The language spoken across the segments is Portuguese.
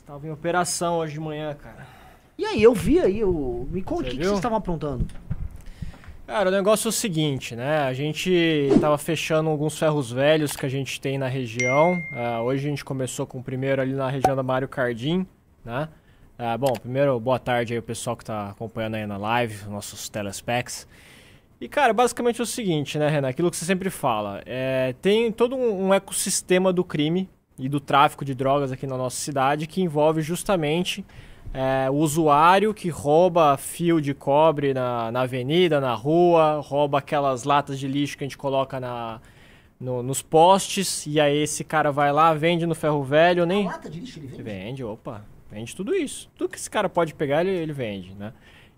Tava em operação hoje de manhã, cara. E aí, eu vi aí, me conta o que viu? vocês estavam aprontando. Cara, o negócio é o seguinte, né? A gente tava fechando alguns ferros velhos que a gente tem na região. Hoje a gente começou com o primeiro ali na região da Mário Cardim, né? Bom, primeiro, boa tarde aí o pessoal que tá acompanhando aí na live, nossos telespecs. E, cara, basicamente é o seguinte, né, Renan? Aquilo que você sempre fala. Tem todo um ecossistema do crime e do tráfico de drogas aqui na nossa cidade que envolve justamente o usuário que rouba fio de cobre na avenida, na rua, rouba aquelas latas de lixo que a gente coloca nos postes, e aí esse cara vai lá, vende no ferro velho, nem... A lata de lixo ele vende? Vende, opa, vende tudo isso. Tudo que esse cara pode pegar, ele vende, né?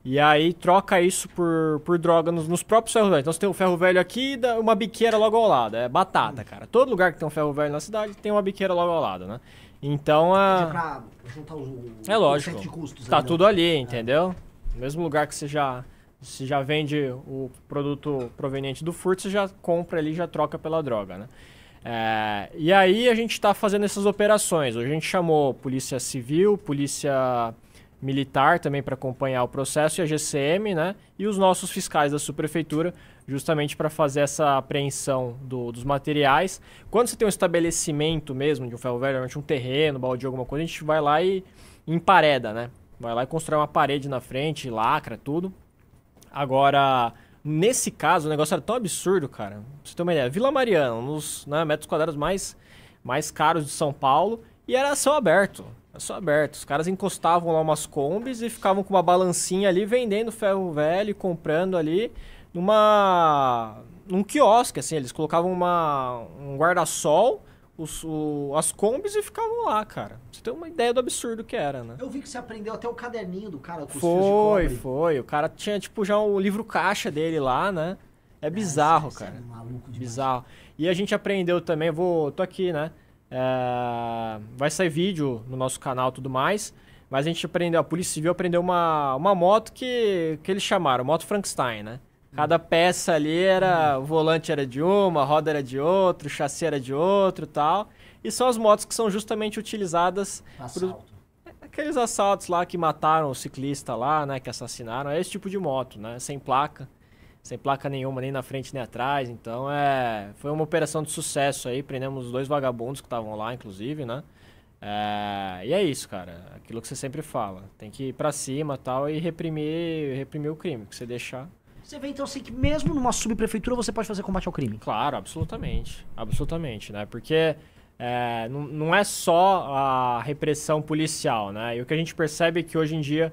E aí troca isso por droga nos próprios ferros velhos. Então você tem um ferro velho aqui e uma biqueira logo ao lado. É batata, cara. Todo lugar que tem um ferro velho na cidade tem uma biqueira logo ao lado, né? Então É pra juntar é lógico. centro de custos. Tá aí, né? tudo ali, entendeu? No mesmo lugar que você já vende o produto proveniente do furto, você já compra ali e já troca pela droga, né? E aí a gente tá fazendo essas operações. Hoje a gente chamou Polícia Civil, Polícia Militar também para acompanhar o processo, e a GCM, né? E os nossos fiscais da subprefeitura, justamente para fazer essa apreensão dos materiais. Quando você tem um estabelecimento mesmo de um ferro velho, realmente um terreno, baldio, alguma coisa, a gente vai lá e empareda, né? Vai lá e constrói uma parede na frente, lacra tudo. Agora, nesse caso, o negócio era tão absurdo, cara. Pra você ter uma ideia, Vila Mariana, um dos metros quadrados mais caros de São Paulo, e era céu aberto. Só aberto. Os caras encostavam lá umas combis e ficavam com uma balancinha ali vendendo ferro velho, comprando ali num quiosque, assim. Eles colocavam um guarda-sol, as combis e ficavam lá, cara. Você tem uma ideia do absurdo que era, né? Eu vi que você aprendeu até o caderninho do cara com os fios de cobre. Foi. O cara tinha, tipo, já o livro caixa dele lá, né? É bizarro, Isso é cara. maluco demais. Bizarro. E a gente aprendeu também, tô aqui, né? Vai sair vídeo no nosso canal e tudo mais, mas a gente aprendeu, a Polícia Civil aprendeu uma moto que eles chamaram moto Frankenstein, né? Cada peça ali o volante era de uma, a roda era de outro, o chassi era de outro e tal. E são as motos que são justamente utilizadas aqueles assaltos lá que mataram o ciclista lá, né? Que assassinaram, é esse tipo de moto, né? Sem placa nenhuma, nem na frente nem atrás. Então foi uma operação de sucesso aí. Prendemos 2 vagabundos que estavam lá, inclusive, né? E é isso, cara. Aquilo que você sempre fala. Tem que ir pra cima e tal e reprimir o crime. Que você deixar. Você vê então assim que mesmo numa subprefeitura você pode fazer combate ao crime. Claro, absolutamente. Absolutamente, né? Porque não é só a repressão policial, né? E o que a gente percebe é que hoje em dia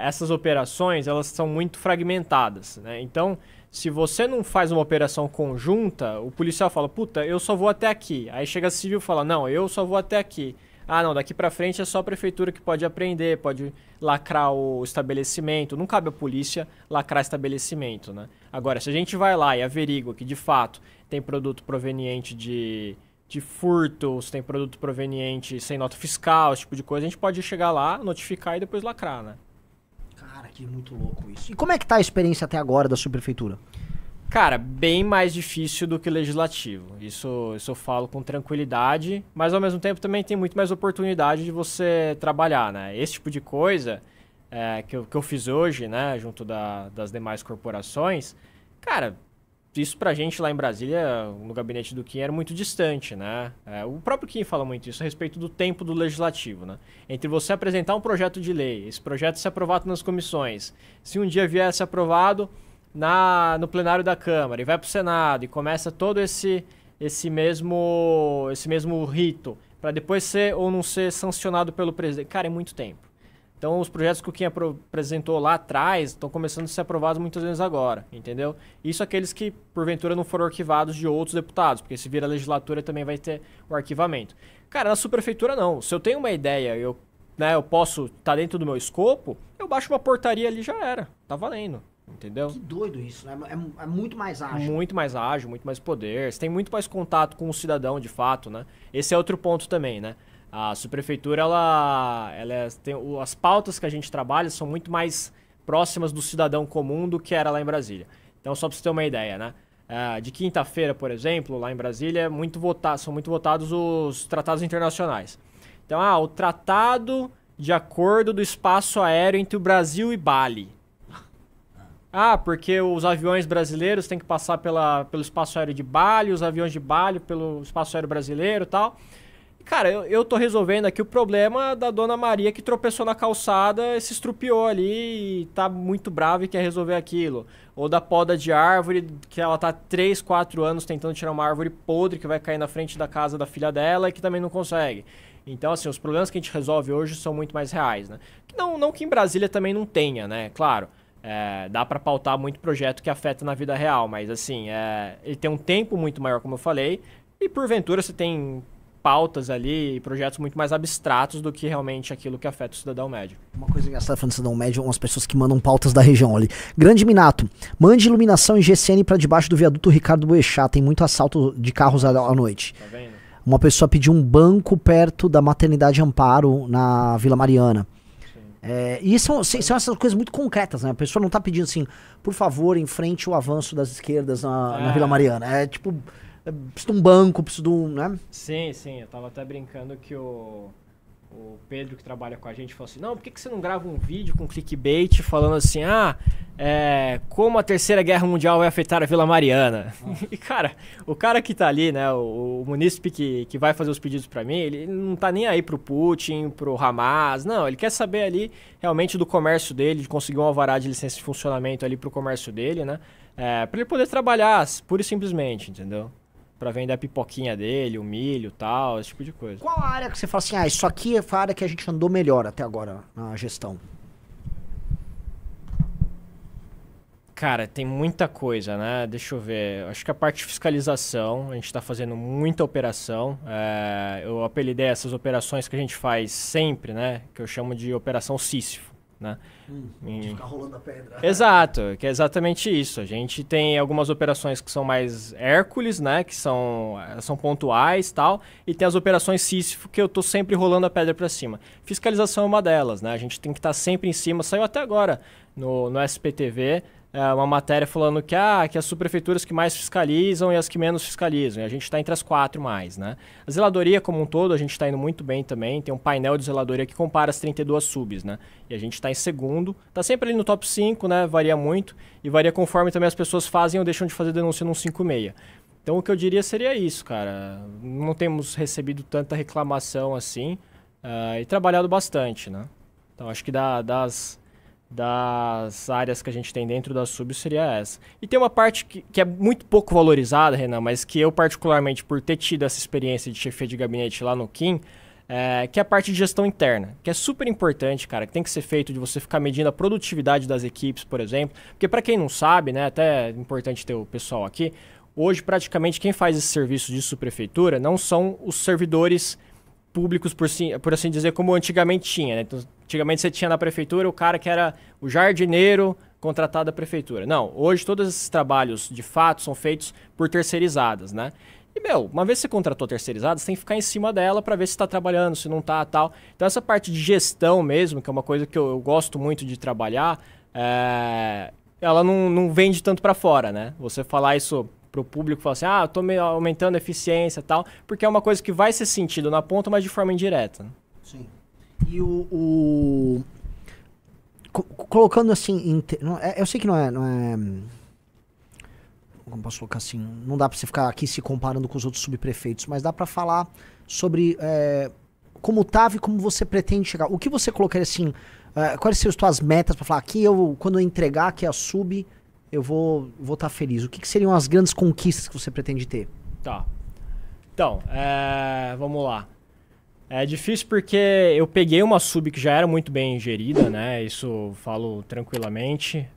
essas operações, elas são muito fragmentadas, né? Então, se você não faz uma operação conjunta, o policial fala, puta, eu só vou até aqui. Aí chega a civil e fala, não, eu só vou até aqui. Ah, não, daqui pra frente é só a prefeitura que pode apreender, pode lacrar o estabelecimento. Não cabe a polícia lacrar estabelecimento, né? Agora, se a gente vai lá e averigua que, de fato, tem produto proveniente de furto, se tem produto proveniente sem nota fiscal, esse tipo de coisa, a gente pode chegar lá, notificar e depois lacrar, né? Cara, que muito louco isso. E como é que tá a experiência até agora da subprefeitura? Cara, bem mais difícil do que o legislativo. Isso eu falo com tranquilidade, mas ao mesmo tempo também tem muito mais oportunidade de você trabalhar, né? Esse tipo de coisa que eu fiz hoje, né, junto das demais corporações, cara, isso pra gente lá em Brasília, no gabinete do Kim, era muito distante, né? O próprio Kim fala muito isso a respeito do tempo do legislativo, né? Entre você apresentar um projeto de lei, esse projeto ser aprovado nas comissões, se um dia viesse aprovado no plenário da Câmara e vai pro Senado e começa todo esse mesmo rito para depois ser ou não ser sancionado pelo presidente, cara, é muito tempo. Então, os projetos que o Kim apresentou lá atrás estão começando a ser aprovados muitas vezes agora, entendeu? Isso aqueles que, porventura, não foram arquivados de outros deputados, porque se vir a legislatura também vai ter o arquivamento. Cara, na subprefeitura não. Se eu tenho uma ideia, eu posso estar dentro do meu escopo, eu baixo uma portaria ali e já era. Tá valendo, entendeu? Que doido isso, né? É muito mais ágil. Muito mais ágil, muito mais poder. Você tem muito mais contato com o cidadão, de fato, né? Esse é outro ponto também, né? A subprefeitura, as pautas que a gente trabalha são muito mais próximas do cidadão comum do que era lá em Brasília. Então, só para você ter uma ideia, né? De quinta-feira, por exemplo, lá em Brasília, são muito votados os tratados internacionais. Então, o Tratado de Acordo do Espaço Aéreo entre o Brasil e Bali. Porque os aviões brasileiros têm que passar pelo espaço aéreo de Bali, os aviões de Bali pelo espaço aéreo brasileiro e tal. Cara, eu tô resolvendo aqui o problema da Dona Maria que tropeçou na calçada, se estrupiou ali e tá muito brava e quer resolver aquilo. Ou da poda de árvore, que ela tá 3, 4 anos tentando tirar uma árvore podre que vai cair na frente da casa da filha dela e que também não consegue. Então, assim, os problemas que a gente resolve hoje são muito mais reais, né? Não que em Brasília também não tenha, né? Claro. Dá para pautar muito projeto que afeta na vida real, mas assim, ele tem um tempo muito maior, como eu falei, e porventura você tem pautas ali, projetos muito mais abstratos do que realmente aquilo que afeta o cidadão médio. Uma coisa engraçada falando do cidadão médio, umas pessoas que mandam pautas da região ali. Grande Minato, mande iluminação em GCN para debaixo do viaduto Ricardo Boechat, tem muito assalto de carros à noite. Tá vendo? Uma pessoa pediu um banco perto da Maternidade Amparo, na Vila Mariana. E são essas coisas muito concretas, né? A pessoa não tá pedindo assim, por favor, enfrente o avanço das esquerdas na Vila Mariana. É tipo, preciso de um banco, preciso de um, né? Sim, eu tava até brincando que o Pedro, que trabalha com a gente, falou assim, não, por que você não grava um vídeo com clickbait falando assim, como a Terceira Guerra Mundial vai afetar a Vila Mariana? E, cara, o cara que tá ali, né, o munícipe que vai fazer os pedidos pra mim, ele não tá nem aí pro Putin, pro Hamas, não, ele quer saber ali realmente do comércio dele, de conseguir um alvará de licença de funcionamento ali pro comércio dele, né, pra ele poder trabalhar, pura e simplesmente, entendeu? Pra vender a pipoquinha dele, o milho e tal, esse tipo de coisa. Qual a área que você fala assim, isso aqui é a área que a gente andou melhor até agora na gestão? Cara, tem muita coisa, né? Deixa eu ver. Acho que a parte de fiscalização, a gente tá fazendo muita operação. Eu apelidei essas operações que a gente faz sempre, né? Que eu chamo de Operação Sísifo, né? De ficar rolando a pedra. Exato, que é exatamente isso. A gente tem algumas operações que são mais Hércules, né? Que são pontuais e tal. E tem as operações Sísifo, que eu tô sempre rolando a pedra para cima. Fiscalização é uma delas, né? A gente tem que estar sempre em cima. Saiu até agora no SPTV uma matéria falando que as subprefeituras que mais fiscalizam e as que menos fiscalizam. E a gente está entre as 4 mais, né? A zeladoria como um todo, a gente está indo muito bem também. Tem um painel de zeladoria que compara as 32 subs, né? E a gente está em segundo. Está sempre ali no top 5, né? Varia muito. E varia conforme também as pessoas fazem ou deixam de fazer denúncia no 56. Então o que eu diria seria isso, cara. Não temos recebido tanta reclamação assim. E trabalhado bastante, né? Então acho que das áreas que a gente tem dentro da sub seria essa. E tem uma parte que é muito pouco valorizada, Renan, mas que eu particularmente, por ter tido essa experiência de chefia de gabinete lá no Kim, que é a parte de gestão interna, que é super importante, cara, que tem que ser feito de você ficar medindo a produtividade das equipes, por exemplo, porque para quem não sabe, né, até é importante ter o pessoal aqui, hoje praticamente quem faz esse serviço de subprefeitura não são os servidores públicos, por assim dizer, como antigamente tinha, né? Então, antigamente você tinha na prefeitura o cara que era o jardineiro contratado da prefeitura. Não, hoje todos esses trabalhos, de fato, são feitos por terceirizadas, né? E, uma vez que você contratou terceirizada, você tem que ficar em cima dela para ver se está trabalhando, se não está, tal. Então, essa parte de gestão mesmo, que é uma coisa que eu gosto muito de trabalhar, ela não vende tanto para fora, né? Você falar isso pro público, falar assim, eu tô aumentando a eficiência e tal, porque é uma coisa que vai ser sentido na ponta, mas de forma indireta. Né? Sim. E colocando assim, eu sei que não é, como posso colocar assim, não dá pra você ficar aqui se comparando com os outros subprefeitos, mas dá pra falar sobre como tava e como você pretende chegar. O que você colocaria assim, quais seriam as tuas metas pra falar, quando eu entregar aqui a sub, eu vou estar feliz. O que seriam as grandes conquistas que você pretende ter? Tá. Então, vamos lá. É difícil porque eu peguei uma sub que já era muito bem gerida, né? Isso falo tranquilamente.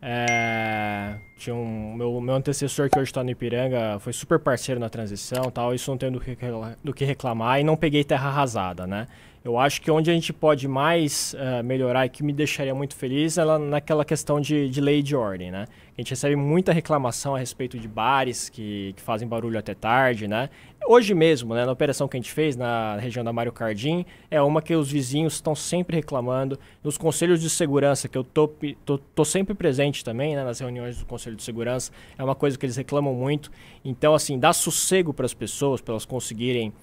Tinha meu antecessor que hoje está no Ipiranga, foi super parceiro na transição, tal. Isso não tenho do que reclamar e não peguei terra arrasada, né? Eu acho que onde a gente pode mais melhorar e que me deixaria muito feliz é naquela questão de lei e de ordem, né? A gente recebe muita reclamação a respeito de bares que fazem barulho até tarde, né? Hoje mesmo, né, na operação que a gente fez na região da Mário Cardim, é uma que os vizinhos estão sempre reclamando. Nos conselhos de segurança, que eu tô sempre presente também, né, nas reuniões do Conselho de Segurança, é uma coisa que eles reclamam muito. Então, assim, dá sossego para as pessoas, para elas conseguirem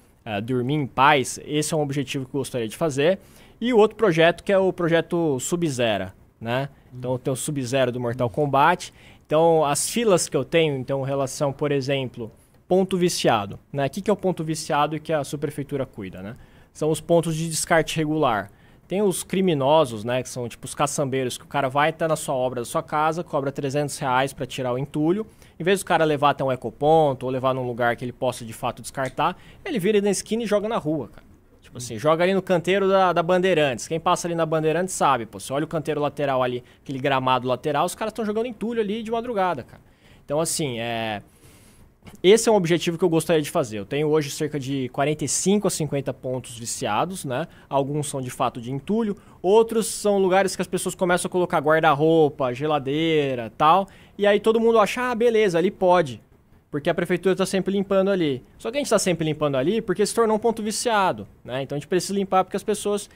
dormir em paz, esse é um objetivo que eu gostaria de fazer. E o outro projeto que é o projeto Sub-Zero, né? Então eu tenho o Sub-Zero do Mortal Kombat. Então as filas que eu tenho, então em relação, por exemplo, ponto viciado, né? O que é o ponto viciado e que a subprefeitura cuida, né? São os pontos de descarte regular. Tem os criminosos, né, que são tipo os caçambeiros, que o cara vai até na sua obra da sua casa, cobra R$300 para tirar o entulho. Em vez do cara levar até um ecoponto ou levar num lugar que ele possa de fato descartar, ele vira na esquina e joga na rua, cara. Tipo assim, joga ali no canteiro da Bandeirantes. Quem passa ali na Bandeirantes sabe, pô. Você olha o canteiro lateral ali, aquele gramado lateral, os caras estão jogando entulho ali de madrugada, cara. Então, assim, esse é um objetivo que eu gostaria de fazer. Eu tenho hoje cerca de 45 a 50 pontos viciados, né? Alguns são de fato de entulho, outros são lugares que as pessoas começam a colocar guarda-roupa, geladeira, tal, e aí todo mundo acha, beleza, ali pode, porque a prefeitura está sempre limpando ali. Só que a gente está sempre limpando ali porque se tornou um ponto viciado, né? Então a gente precisa limpar porque as pessoas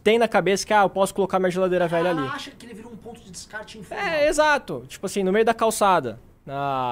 têm na cabeça que, eu posso colocar minha geladeira velha ali. Acha que ele virou um ponto de descarte informal. Exato. Tipo assim, no meio da calçada.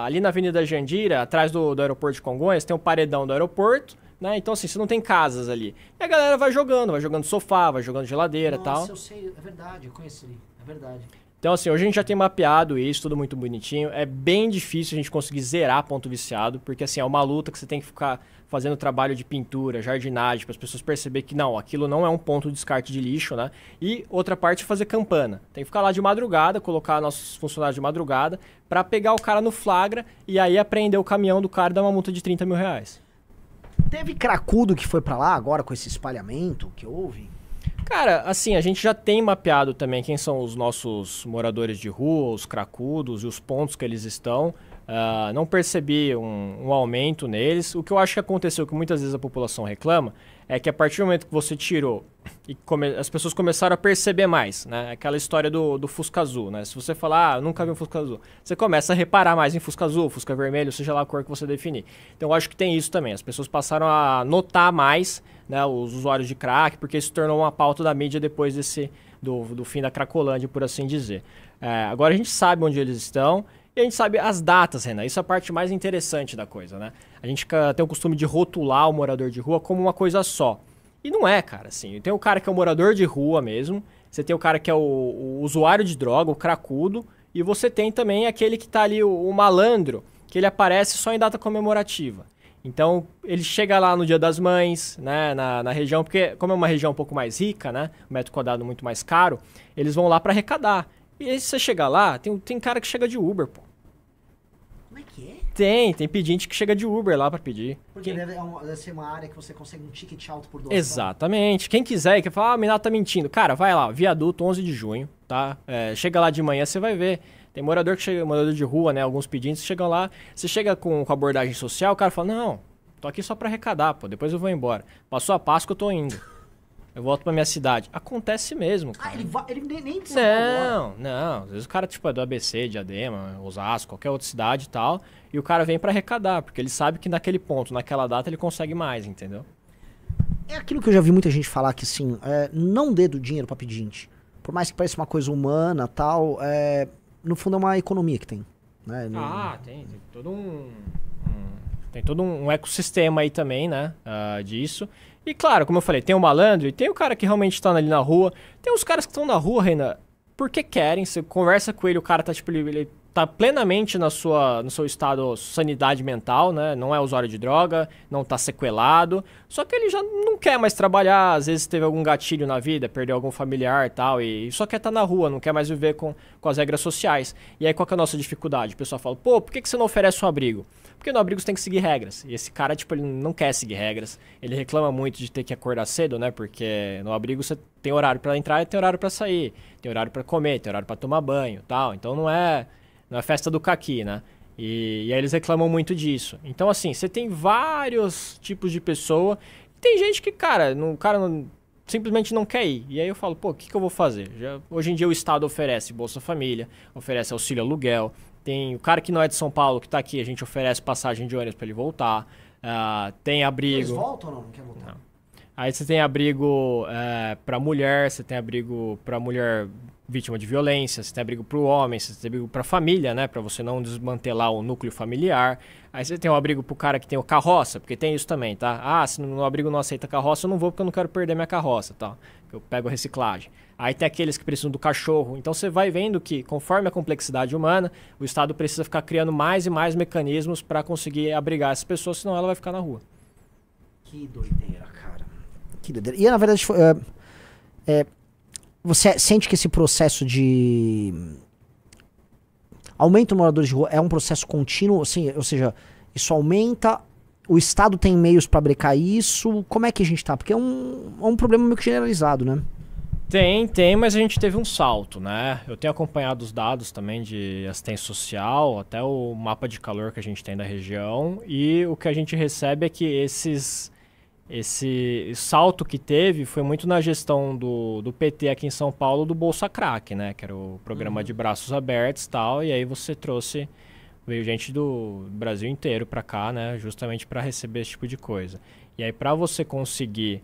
Ali na Avenida Jandira, atrás do aeroporto de Congonhas, tem um paredão do aeroporto, né? Então, assim, você não tem casas ali. E a galera vai jogando sofá, vai jogando geladeira e tal. Nossa, eu sei, é verdade, eu conheci ali, é verdade. Então, assim, hoje a gente já tem mapeado isso, tudo muito bonitinho. É bem difícil a gente conseguir zerar ponto viciado, porque, assim, é uma luta que você tem que ficar fazendo trabalho de pintura, jardinagem, para as pessoas perceberem que não, aquilo não é um ponto de descarte de lixo, né? E outra parte é fazer campana. Tem que ficar lá de madrugada, colocar nossos funcionários de madrugada, para pegar o cara no flagra e aí apreender o caminhão do cara e dar uma multa de R$30 mil. Teve cracudo que foi para lá agora com esse espalhamento que houve? Cara, assim, a gente já tem mapeado também quem são os nossos moradores de rua, os cracudos e os pontos que eles estão. Não percebi um aumento neles. O que eu acho que aconteceu, que muitas vezes a população reclama, é que a partir do momento que você tirou e as pessoas começaram a perceber mais, né? Aquela história do Fusca Azul, né? Se você falar, eu nunca vi um Fusca Azul, você começa a reparar mais em Fusca Azul, Fusca Vermelho, seja lá a cor que você definir. Então eu acho que tem isso também. As pessoas passaram a notar mais, né, os usuários de crack, porque isso tornou uma pauta da mídia depois do fim da Cracolândia, por assim dizer. Agora a gente sabe onde eles estão. E a gente sabe as datas, Renan. Isso é a parte mais interessante da coisa, né? A gente tem o costume de rotular o morador de rua como uma coisa só. E não é, cara, assim. Tem o cara que é o morador de rua mesmo. Você tem o cara que é o usuário de droga, o cracudo. E você tem também aquele que tá ali, o malandro, que ele aparece só em data comemorativa. Então, ele chega lá no Dia das Mães, né, na região, porque como é uma região um pouco mais rica, né, um metro quadrado muito mais caro, eles vão lá para arrecadar. E aí, se você chegar lá, tem cara que chega de Uber, pô. Como é que é? Tem pedinte que chega de Uber lá pra pedir. Porque deve ser uma área que você consegue um ticket alto por doação. Exatamente. Quem quiser e quer falar, o Minato tá mentindo. Cara, vai lá, Viaduto, 11 de junho, tá? Chega lá de manhã, você vai ver. Tem morador de rua, né? Alguns pedintes chegam lá. Você chega com abordagem social, o cara fala, não, tô aqui só pra arrecadar, pô. Depois eu vou embora. Passou a Páscoa, eu tô indo. Eu volto pra minha cidade. Acontece mesmo, cara. Ele nem de São Paulo. Não. Às vezes o cara tipo, é do ABC, Diadema, Osasco, qualquer outra cidade e tal. E o cara vem pra arrecadar, porque ele sabe que naquele ponto, naquela data, ele consegue mais, entendeu? É aquilo que eu já vi muita gente falar que, assim, não dê do dinheiro pra pedinte. Por mais que pareça uma coisa humana e tal, no fundo é uma economia que tem. Né? Tem todo um ecossistema aí também, né, disso. E claro, como eu falei, tem o malandro e tem o cara que realmente tá ali na rua. Tem os caras que estão na rua, Renan, porque querem. Você conversa com ele, o cara tá tipo, ele tá plenamente no seu estado de sanidade mental, né? Não é usuário de droga, não tá sequelado. Só que ele já não quer mais trabalhar, às vezes teve algum gatilho na vida, perdeu algum familiar e tal, e só quer estar na rua, não quer mais viver com as regras sociais. E aí qual que é a nossa dificuldade? O pessoal fala, pô, por que você não oferece um abrigo? Porque no abrigo você tem que seguir regras. E esse cara, tipo, ele não quer seguir regras. Ele reclama muito de ter que acordar cedo, né? Porque no abrigo você tem horário pra entrar e tem horário pra sair. Tem horário pra comer, tem horário pra tomar banho e tal. Então não é festa do caqui, né? E aí eles reclamam muito disso. Então, assim, você tem vários tipos de pessoa. Tem gente que, cara, simplesmente não quer ir. E aí eu falo, pô, o que eu vou fazer? Hoje em dia o Estado oferece Bolsa Família, oferece auxílio aluguel. Tem o cara que não é de São Paulo, que tá aqui, a gente oferece passagem de ônibus pra ele voltar. Tem abrigo. Eles voltam ou não? Não quer voltar? Aí você tem abrigo para mulher, você tem abrigo para mulher vítima de violência, você tem abrigo para o homem, você tem abrigo para família, né? Para você não desmantelar o núcleo familiar. Aí você tem um abrigo para o cara que tem o carroça, porque tem isso também, tá? Ah, se no abrigo não aceita carroça, eu não vou porque eu não quero perder minha carroça, tá? Eu pego a reciclagem. Aí tem aqueles que precisam do cachorro. Então você vai vendo que, conforme a complexidade humana, o Estado precisa ficar criando mais e mais mecanismos para conseguir abrigar essas pessoas, senão ela vai ficar na rua. Que doideira, cara. Que doideira. E na verdade, você sente que esse processo de aumento de moradores de rua é um processo contínuo, assim, ou seja, isso aumenta, o Estado tem meios para brecar isso, como é que a gente tá? Porque é um problema meio que generalizado, né? Tem, mas a gente teve um salto, né? Eu tenho acompanhado os dados também de assistência social, até o mapa de calor que a gente tem da região, e o que a gente recebe é que esse salto que teve foi muito na gestão do PT aqui em São Paulo, do Bolsa Crack, né? Que era o programa de braços abertos e tal, e aí você veio gente do Brasil inteiro pra cá, né? Justamente para receber esse tipo de coisa. E aí para você conseguir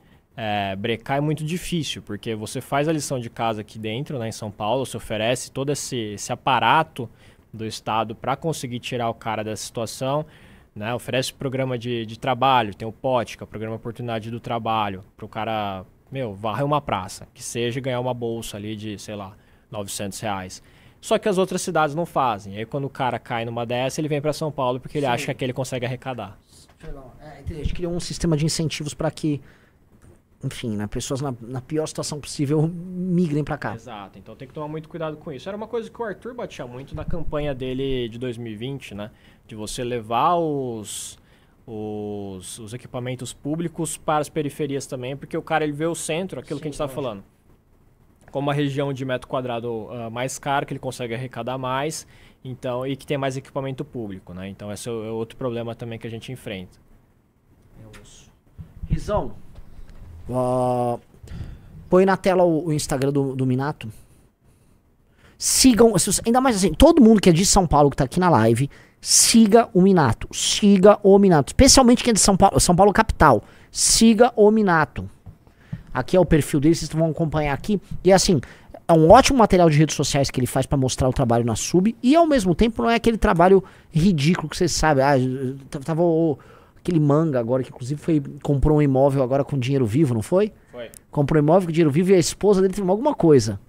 brecar é muito difícil, porque você faz a lição de casa aqui dentro, né, em São Paulo, você oferece todo esse aparato do Estado para conseguir tirar o cara dessa situação, né, oferece programa de trabalho, tem o POT, que é o Programa Oportunidade do Trabalho, para o cara, varrer uma praça, que seja ganhar uma bolsa ali de, sei lá, R$900. Só que as outras cidades não fazem. Aí quando o cara cai numa dessa, ele vem para São Paulo porque ele acha que aqui ele consegue arrecadar. A gente criou um sistema de incentivos para que, enfim, né, pessoas na pior situação possível migrem pra cá. Exato, então tem que tomar muito cuidado com isso. Era uma coisa que o Arthur batia muito na campanha dele de 2020, né? De você levar os equipamentos públicos para as periferias também, porque o cara ele vê o centro, aquilo que a gente estava falando, como uma região de metro quadrado mais caro, que ele consegue arrecadar mais, então, e que tem mais equipamento público, né? Então esse é outro problema também que a gente enfrenta. Rizão, põe na tela o Instagram do Minato. Sigam, ainda mais assim, todo mundo que é de São Paulo que tá aqui na live, siga o Minato. Siga o Minato. Especialmente quem é de São Paulo capital. Siga o Minato. Aqui é o perfil dele, vocês vão acompanhar aqui. E assim, é um ótimo material de redes sociais que ele faz pra mostrar o trabalho na sub. E ao mesmo tempo não é aquele trabalho ridículo que vocês sabem. Tava aquele Manga agora, que inclusive comprou um imóvel agora com dinheiro vivo, não foi? Foi. Comprou um imóvel com dinheiro vivo e a esposa dele teve alguma coisa.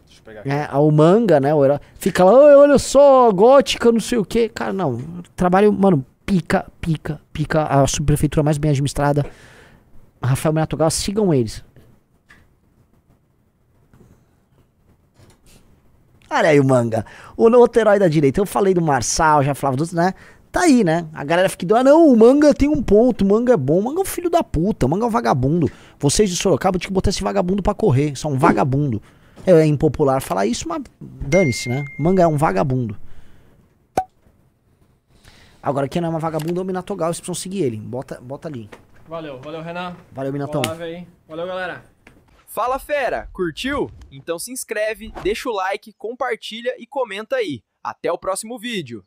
Deixa eu pegar aqui. O Manga, né? Fica lá, olha só, gótica, não sei o quê. Cara, não. Trabalho, mano, pica. A subprefeitura mais bem administrada. Rafael Minato Gal, sigam eles. Olha aí o Manga. O outro herói da direita. Eu falei do Marçal, já falava dos, né? Tá aí, né? A galera fica, não, o Manga tem um ponto, o Manga é bom, o Manga é um filho da puta, o Manga é um vagabundo. Vocês de Sorocaba tinham que botar esse vagabundo pra correr, são um vagabundo. É impopular falar isso, mas dane-se, né? O Manga é um vagabundo. Agora quem não é uma vagabunda é o Minatogal, vocês precisam seguir ele, bota ali. Valeu Renan. Valeu, Minatão. Valeu, galera. Fala, fera! Curtiu? Então se inscreve, deixa o like, compartilha e comenta aí. Até o próximo vídeo.